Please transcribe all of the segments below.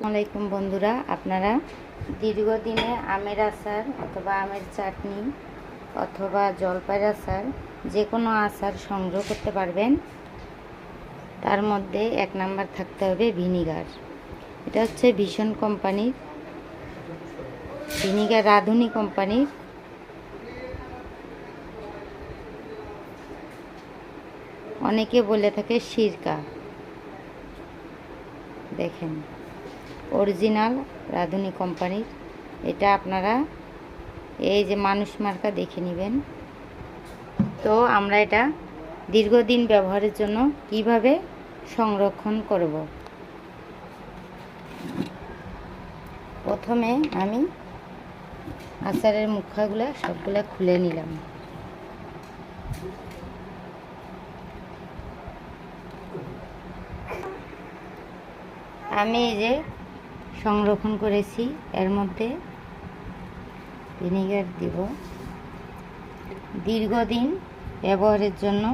আসসালামাইকুম বন্ধুরা, আপনারা দীর্ঘদিনে আমের আচার অথবা আমের চাটনি অথবা জলপাইয়ের আচার যে কোনো আচার সংগ্রহ করতে পারবেন। তার মধ্যে এক নাম্বার থাকতে হবে ভিনিগার। এটা হচ্ছে ভীষণ কোম্পানির ভিনিগার, রাঁধুনি কোম্পানির। অনেকে বলে থাকে সিরকা। দেখেন, অরিজিনাল রাঁধুনি কোম্পানির। এটা আপনারা এই যে মানুষ মার্কা দেখে নেবেন। তো আমরা এটা দীর্ঘদিন ব্যবহারের জন্য কিভাবে সংরক্ষণ করব। প্রথমে আমি আচারের মুখাগুলো সবগুলো খুলে নিলাম। আমি এই যে সংরক্ষণ করেছি, এর মধ্যে ভিনিগার দিব। দীর্ঘদিন ব্যবহারের জন্য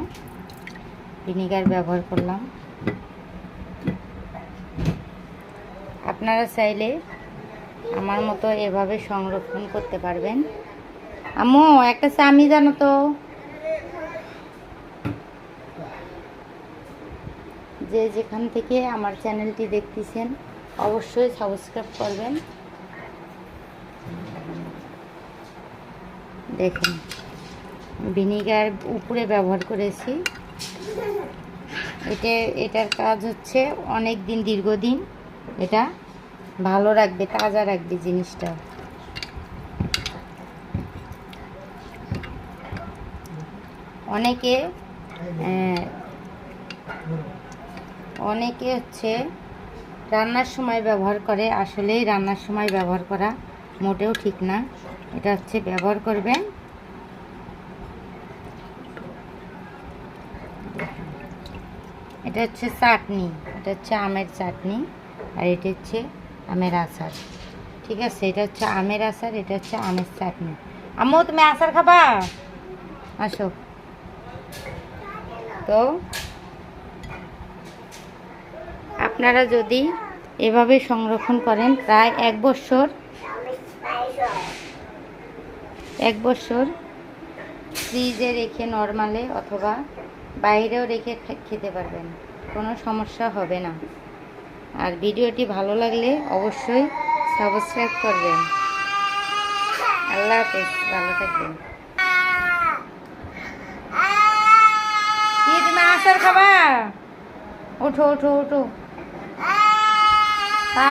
ভিনিগার ব্যবহার করলাম। আপনারা চাইলে আমার মতো এভাবে সংরক্ষণ করতে পারবেন। আম্মু একটা চামি জানো তো? যে যেখান থেকে আমার চ্যানেলটি দেখতেছেন অবশ্যই সাবস্ক্রাইব করবেন। দেখুন, ভিনিগার উপরে ব্যবহার করেছি। এটার কাজ হচ্ছে অনেক দিন, দীর্ঘদিন এটা ভালো রাখবে, তাজা রাখবে জিনিসটা। অনেকে হচ্ছে রান্নার সময় ব্যবহার করে। আসলেই রান্নার সময় ব্যবহার করা মোটেও ঠিক না। এটা হচ্ছে ব্যবহার করবেন এটা হচ্ছে চাটনি, এটা হচ্ছে আমের চাটনি, আর এটা হচ্ছে আমের আচার। ঠিক আছে, এটা হচ্ছে আমের আচার, এটা হচ্ছে আমের চাটনি। আম্মু তুমি আচার খাবা? আসো। তো আপনারা যদি এভাবে সংরক্ষণ করেন, প্রায় এক বছর ফ্রিজে রেখে নরমালে অথবা বাইরেও রেখে খেতে পারবেন, কোনো সমস্যা হবে না। আর ভিডিওটি ভালো লাগলে অবশ্যই সাবস্ক্রাইব করবেন। আল্লাহ হাফেজ, ভালো থাকবেন। কি তুমি আচার খাবা? ওঠো ওঠো ওঠো।